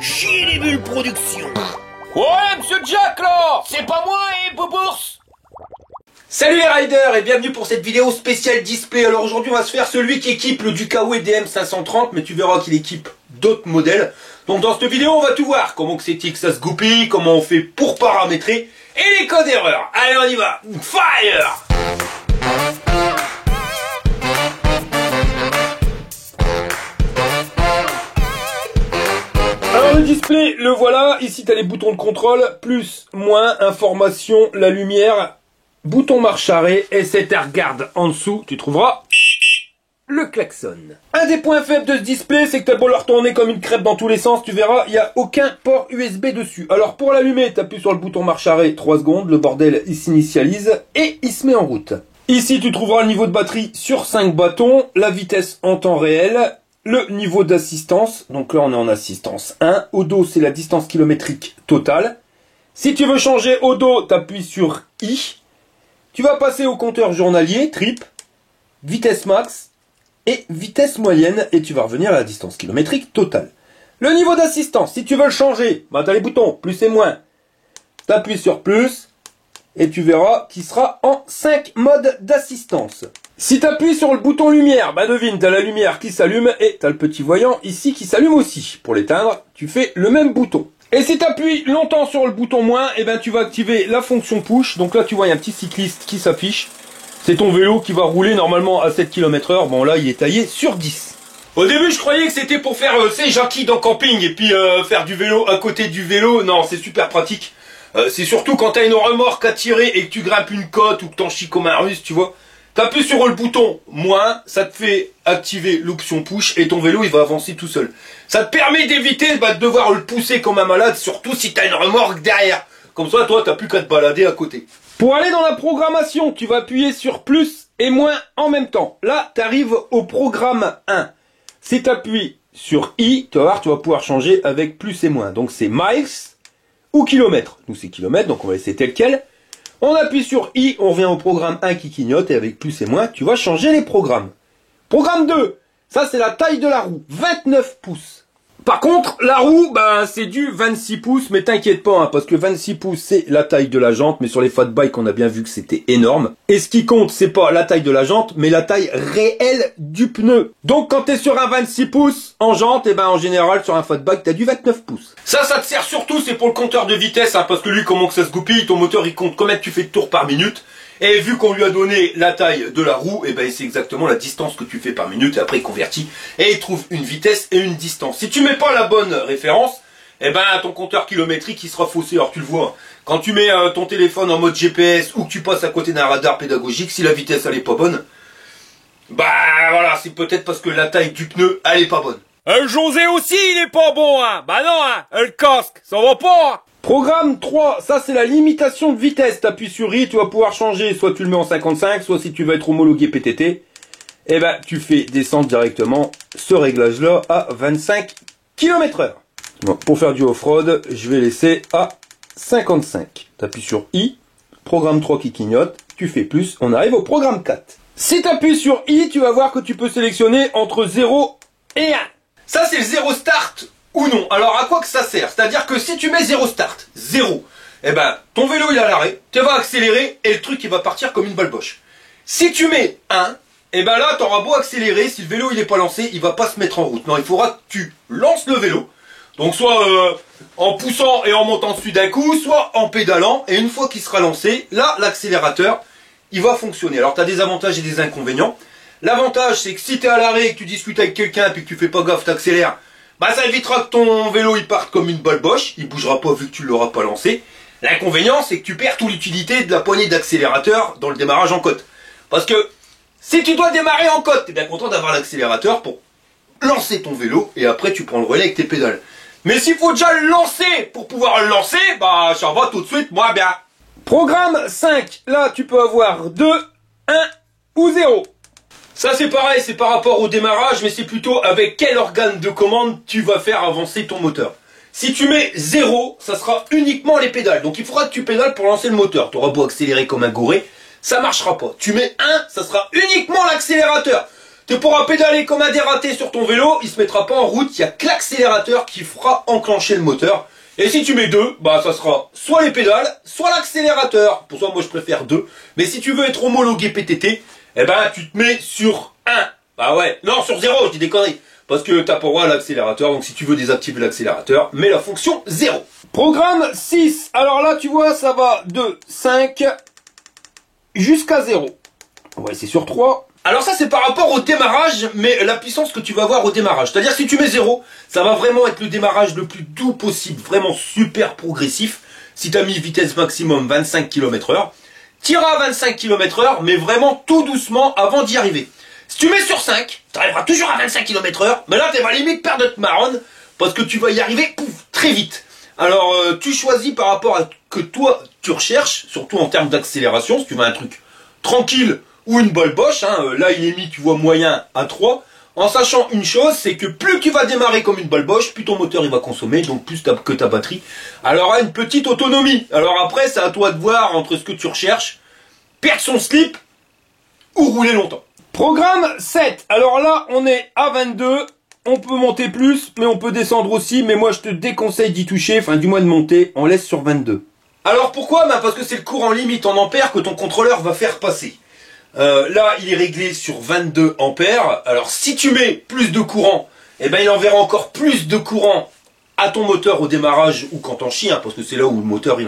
Chier les bulles production. Ouais, monsieur Jack, là. C'est pas moi, Bobours. Salut les riders et bienvenue pour cette vidéo spéciale display. Alors aujourd'hui on va se faire celui qui équipe le Ducato DM530, mais tu verras qu'il équipe d'autres modèles. Donc dans cette vidéo on va tout voir, comment que c'est que ça se goupille, comment on fait pour paramétrer et les codes d'erreur. Allez on y va, fire! Alors le display, le voilà, ici tu as les boutons de contrôle, plus, moins, information, la lumière, bouton marche arrêt, et cette regarde en dessous, tu trouveras le klaxon. Un des points faibles de ce display, c'est que t'as beau le retourner comme une crêpe dans tous les sens, tu verras, il n'y a aucun port USB dessus. Alors pour l'allumer, t'appuies sur le bouton marche arrêt, 3 secondes, le bordel il s'initialise et il se met en route. Ici tu trouveras le niveau de batterie sur 5 bâtons, la vitesse en temps réel, le niveau d'assistance, donc là on est en assistance 1, au dos c'est la distance kilométrique totale. Si tu veux changer au dos, t'appuies sur I. Tu vas passer au compteur journalier, trip, vitesse max et vitesse moyenne et tu vas revenir à la distance kilométrique totale. Le niveau d'assistance, si tu veux le changer, bah tu as les boutons plus et moins. Tu appuies sur plus et tu verras qu'il sera en 5 modes d'assistance. Si tu appuies sur le bouton lumière, bah devine, tu as la lumière qui s'allume et tu as le petit voyant ici qui s'allume aussi. Pour l'éteindre, tu fais le même bouton. Et si tu appuies longtemps sur le bouton moins, et ben tu vas activer la fonction push. Donc là tu vois il y a un petit cycliste qui s'affiche. C'est ton vélo qui va rouler normalement à 7 km/h. Bon là il est taillé sur 10. Au début je croyais que c'était pour faire ces Jackie dans camping et puis faire du vélo à côté du vélo. Non, c'est super pratique. C'est surtout quand t'as une remorque à tirer et que tu grimpes une côte ou que t'en chies comme un russe, tu vois. T'appuies sur le bouton moins, ça te fait activer l'option push et ton vélo il va avancer tout seul. Ça te permet d'éviter de devoir le pousser comme un malade, surtout si t'as une remorque derrière. Comme ça, toi, t'as plus qu'à te balader à côté. Pour aller dans la programmation, tu vas appuyer sur plus et moins en même temps. Là, t'arrives au programme 1. Si t'appuies sur I, tu vas voir, tu vas pouvoir changer avec plus et moins. Donc c'est miles ou kilomètres. Nous c'est kilomètres, donc on va laisser tel quel. On appuie sur I, on revient au programme 1 qui clignote et avec plus et moins, tu vas changer les programmes. Programme 2, ça c'est la taille de la roue, 29 pouces. Par contre, la roue, ben, c'est du 26 pouces, mais t'inquiète pas, hein, parce que 26 pouces, c'est la taille de la jante, mais sur les fat bikes, on a bien vu que c'était énorme. Et ce qui compte, c'est pas la taille de la jante, mais la taille réelle du pneu. Donc, quand t'es sur un 26 pouces en jante, et ben, en général, sur un fat bike, t'as du 29 pouces. Ça te sert surtout, c'est pour le compteur de vitesse, hein, parce que lui, comment que ça se goupille, ton moteur, il compte combien tu fais de tours par minute. Et vu qu'on lui a donné la taille de la roue, et ben c'est exactement la distance que tu fais par minute, et après il convertit, et il trouve une vitesse et une distance. Si tu mets pas la bonne référence, et ben ton compteur kilométrique il sera faussé. Alors tu le vois, quand tu mets ton téléphone en mode GPS, ou que tu passes à côté d'un radar pédagogique, si la vitesse elle est pas bonne, bah voilà, c'est peut-être parce que la taille du pneu elle est pas bonne. José aussi, il est pas bon, hein. Bah non, hein. Le casque, ça va pas, hein. Programme 3, ça c'est la limitation de vitesse. T'appuies sur I, tu vas pouvoir changer, soit tu le mets en 55, soit si tu veux être homologué PTT, eh ben tu fais descendre directement ce réglage là à 25 km/h. Bon, pour faire du off-road, je vais laisser à 55. T'appuies sur I, programme 3 qui clignote, tu fais plus, on arrive au programme 4. Si t'appuies sur I, tu vas voir que tu peux sélectionner entre 0 et 1. Ça c'est le 0 start ou non. Alors à quoi que ça sert? C'est-à-dire que si tu mets 0 start, 0, eh ben ton vélo il est à l'arrêt, tu vas accélérer et le truc il va partir comme une balle boche. Si tu mets 1, eh ben là t'auras beau accélérer, si le vélo il est pas lancé, il va pas se mettre en route. Non, il faudra que tu lances le vélo, donc soit en poussant et en montant dessus d'un coup, soit en pédalant, et une fois qu'il sera lancé, là l'accélérateur il va fonctionner. Alors tu as des avantages et des inconvénients. L'avantage c'est que si tu es à l'arrêt et que tu discutes avec quelqu'un et que tu fais pas gaffe, t'accélères, bah ça évitera que ton vélo il parte comme une balle boche, il bougera pas vu que tu l'auras pas lancé. L'inconvénient c'est que tu perds toute l'utilité de la poignée d'accélérateur dans le démarrage en côte. Parce que si tu dois démarrer en côte, t'es bien content d'avoir l'accélérateur pour lancer ton vélo et après tu prends le relais avec tes pédales. Mais s'il faut déjà le lancer pour pouvoir le lancer, bah ça va tout de suite moins bien. Programme 5, là tu peux avoir 2, 1 ou 0. Ça c'est pareil, c'est par rapport au démarrage, mais c'est plutôt avec quel organe de commande tu vas faire avancer ton moteur. Si tu mets 0, ça sera uniquement les pédales. Donc il faudra que tu pédales pour lancer le moteur. Tu auras beau accélérer comme un gouré, ça marchera pas. Tu mets 1, ça sera uniquement l'accélérateur. Tu pourras pédaler comme un dératé sur ton vélo, il se mettra pas en route, il y a que l'accélérateur qui fera enclencher le moteur. Et si tu mets 2, bah ça sera soit les pédales, soit l'accélérateur. Pour ça, moi je préfère 2. Mais si tu veux être homologué PTT, eh ben tu te mets sur 1. Bah ouais, non sur 0, je dis des conneries. Parce que t'as pas droit à l'accélérateur, donc si tu veux désactiver l'accélérateur, mets la fonction 0. Programme 6, alors là tu vois ça va de 5 jusqu'à 0. On va essayer sur 3. Alors ça c'est par rapport au démarrage, mais la puissance que tu vas avoir au démarrage. C'est-à-dire si tu mets 0, ça va vraiment être le démarrage le plus doux possible, vraiment super progressif. Si tu as mis vitesse maximum 25 km/h, t'iras à 25 km/h, mais vraiment tout doucement avant d'y arriver. Si tu mets sur 5, tu arriveras toujours à 25 km/h, mais là tu vas limite perdre de marronne, parce que tu vas y arriver très vite. Alors tu choisis par rapport à ce que toi tu recherches, surtout en termes d'accélération, si tu veux un truc tranquille, ou une balle boche, là il est mis, tu vois, moyen à 3, en sachant une chose, c'est que plus tu vas démarrer comme une balle boche, plus ton moteur il va consommer, donc plus que ta batterie, elle aura une petite autonomie. Alors après, c'est à toi de voir entre ce que tu recherches, perdre son slip, ou rouler longtemps. Programme 7, alors là on est à 22, on peut monter plus, mais on peut descendre aussi, mais moi je te déconseille d'y toucher, enfin du moins de monter, on laisse sur 22. Alors pourquoi? Parce que c'est le courant limite en ampères que ton contrôleur va faire passer. Là, il est réglé sur 22 ampères. Alors, si tu mets plus de courant, eh ben, il enverra encore plus de courant à ton moteur au démarrage ou quand t'en chies, parce que c'est là où le moteur,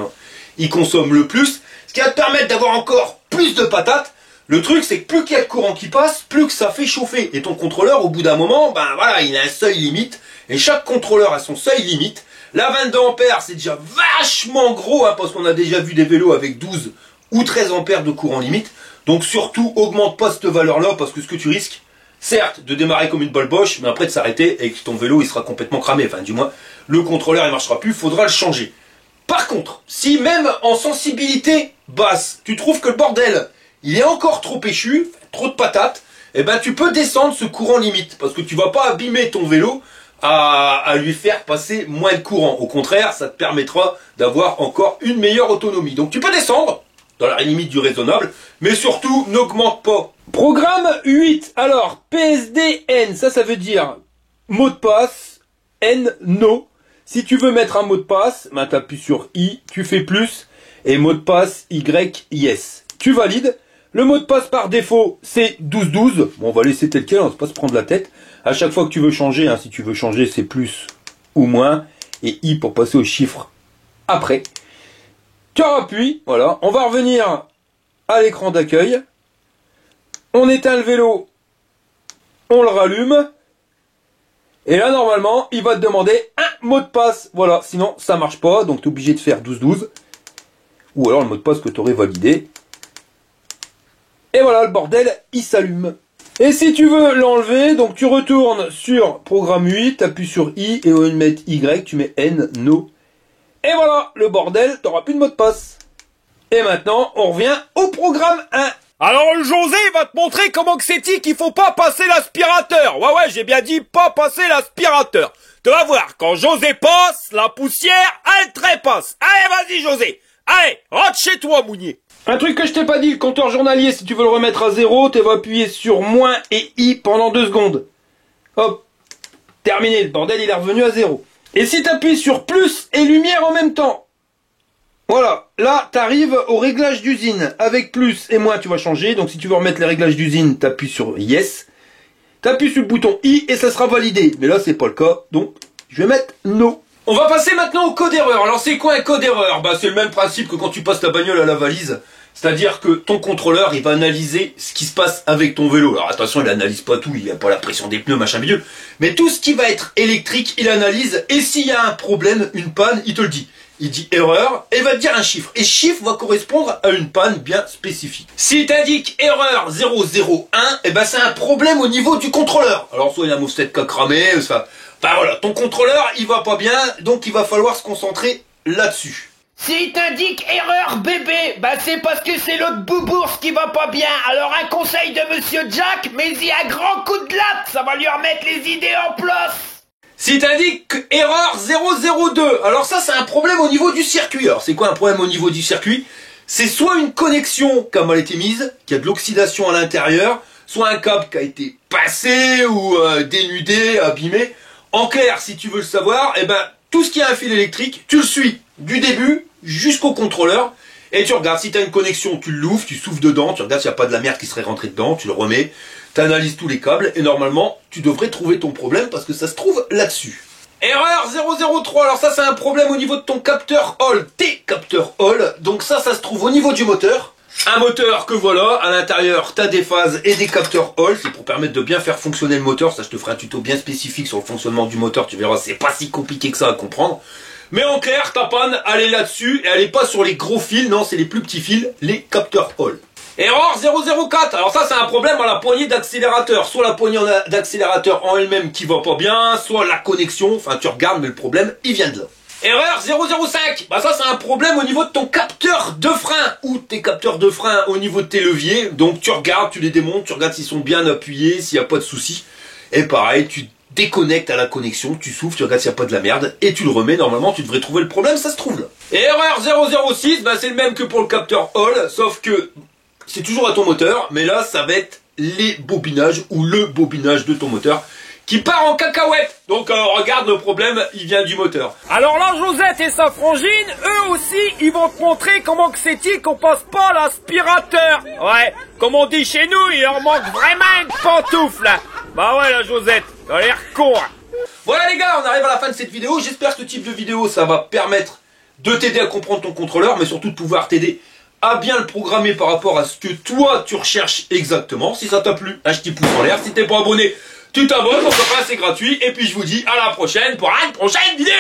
il consomme le plus. Ce qui va te permettre d'avoir encore plus de patates. Le truc, c'est que plus qu'il y a de courant qui passe, plus que ça fait chauffer. Et ton contrôleur, au bout d'un moment, ben voilà, il a un seuil limite. Et chaque contrôleur a son seuil limite. Là, 22 ampères, c'est déjà vachement gros, parce qu'on a déjà vu des vélos avec 12 ou 13 ampères de courant limite. Donc surtout, augmente pas cette valeur-là, parce que ce que tu risques, certes, de démarrer comme une balle boche, mais après de s'arrêter et que ton vélo, il sera complètement cramé. Enfin, du moins, le contrôleur, il marchera plus, faudra le changer. Par contre, si même en sensibilité basse, tu trouves que le bordel, il est encore trop péchu, trop de patates, eh ben tu peux descendre ce courant limite, parce que tu vas pas abîmer ton vélo à lui faire passer moins de courant. Au contraire, ça te permettra d'avoir encore une meilleure autonomie. Donc tu peux descendre, dans la limite du raisonnable, mais surtout, n'augmente pas. Programme 8, alors, PSDN, ça veut dire mot de passe, N, no. Si tu veux mettre un mot de passe, ben, tu appuies sur I, tu fais plus, et mot de passe, Y, yes. Tu valides. Le mot de passe par défaut, c'est 1212. Bon, on va laisser tel quel, on va pas se prendre la tête. À chaque fois que tu veux changer, si tu veux changer, c'est plus ou moins, et I pour passer au chiffre après. Tu appuies, voilà, on va revenir à l'écran d'accueil, on éteint le vélo, on le rallume, et là normalement il va te demander un mot de passe, voilà, sinon ça marche pas, donc tu es obligé de faire 1212, ou alors le mot de passe que tu aurais validé, et voilà, le bordel il s'allume. Et si tu veux l'enlever, donc tu retournes sur programme 8, tu appuies sur I, et au lieu de mettre Y, tu mets N, no. Et voilà, le bordel, t'auras plus de mot de passe. Et maintenant, on revient au programme 1. Alors le José va te montrer comment que c'est qu'il faut pas passer l'aspirateur. Ouais, j'ai bien dit pas passer l'aspirateur. Tu vas voir, quand José passe, la poussière, elle trépasse. Allez, vas-y José. Allez, rentre chez toi, Mounier. Un truc que je t'ai pas dit, le compteur journalier, si tu veux le remettre à 0, tu vas appuyer sur moins et I pendant 2 secondes. Hop, terminé, le bordel il est revenu à 0. Et si tu appuies sur plus et lumière en même temps, voilà, là tu arrives au réglage d'usine. Avec plus et moins tu vas changer, donc si tu veux remettre les réglages d'usine, tu appuies sur yes, tu appuies sur le bouton I et ça sera validé. Mais là c'est pas le cas, donc je vais mettre no. On va passer maintenant au code erreur. Alors c'est quoi un code erreur? C'est le même principe que quand tu passes ta bagnole à la valise. C'est-à-dire que ton contrôleur, il va analyser ce qui se passe avec ton vélo. Alors attention, il analyse pas tout, il n'y a pas la pression des pneus, machin milieu. Mais tout ce qui va être électrique, il analyse. Et s'il y a un problème, une panne, il te le dit. Il dit erreur et va te dire un chiffre. Et ce chiffre va correspondre à une panne bien spécifique. S'il t'indique erreur 001, c'est un problème au niveau du contrôleur. Alors soit il y a un moussette qui a cramé, enfin voilà, ton contrôleur, il va pas bien, donc il va falloir se concentrer là-dessus. S'il t'indique erreur bébé, c'est parce que c'est l'autre boubourse qui va pas bien. Alors un conseil de Monsieur Jack, mets-y un grand coup de latte, ça va lui remettre les idées en place. Si t'indique erreur 002, alors ça c'est un problème au niveau du circuit. Alors c'est quoi un problème au niveau du circuit? C'est soit une connexion qui a mal été mise, qui a de l'oxydation à l'intérieur, soit un câble qui a été passé ou dénudé, abîmé. En clair, si tu veux le savoir, eh ben, tout ce qui a un fil électrique, tu le suis du début jusqu'au contrôleur. Et tu regardes, si tu as une connexion, tu l'ouvres, tu souffles dedans, tu regardes s'il n'y a pas de la merde qui serait rentrée dedans, tu le remets, tu analyses tous les câbles, et normalement, tu devrais trouver ton problème parce que ça se trouve là-dessus. Erreur 003, alors ça c'est un problème au niveau de ton capteur Hall, tes capteurs Hall, donc ça se trouve au niveau du moteur. Un moteur que voilà, à l'intérieur tu as des phases et des capteurs Hall, c'est pour permettre de bien faire fonctionner le moteur, ça je te ferai un tuto bien spécifique sur le fonctionnement du moteur, tu verras c'est pas si compliqué que ça à comprendre. Mais en clair, ta panne, elle est là-dessus, et elle est pas sur les gros fils, non c'est les plus petits fils, les capteurs Hall. Erreur 004, alors ça c'est un problème à la poignée d'accélérateur, soit la poignée d'accélérateur en elle-même qui va pas bien, soit la connexion, enfin tu regardes mais le problème il vient de là. Erreur 005, bah ça c'est un problème au niveau de ton capteur de frein, ou tes capteurs de frein au niveau de tes leviers, donc tu regardes, tu les démontes, tu regardes s'ils sont bien appuyés, s'il n'y a pas de soucis, et pareil tu déconnectes à la connexion, tu souffles, tu regardes s'il n'y a pas de la merde, et tu le remets, normalement tu devrais trouver le problème, ça se trouve là. Et erreur 006, bah c'est le même que pour le capteur Hall, sauf que c'est toujours à ton moteur, mais là ça va être les bobinages ou le bobinage de ton moteur qui part en cacahuète. Donc regarde, le problème il vient du moteur. Alors là, Josette et sa frangine, eux aussi, ils vont te montrer comment que c'est-il qu'on passe pas l'aspirateur. Ouais, comme on dit chez nous, il leur manque vraiment une pantoufle là. Bah ouais la Josette, elle a l'air con hein. Voilà les gars, on arrive à la fin de cette vidéo. J'espère que ce type de vidéo ça va permettre de t'aider à comprendre ton contrôleur, mais surtout de pouvoir t'aider à bien le programmer par rapport à ce que toi tu recherches exactement. Si ça t'a plu, un petit pouce en l'air. Si t'es pas abonné, tu t'abonnes, donc enfin c'est gratuit. Et puis je vous dis à la prochaine pour une prochaine vidéo.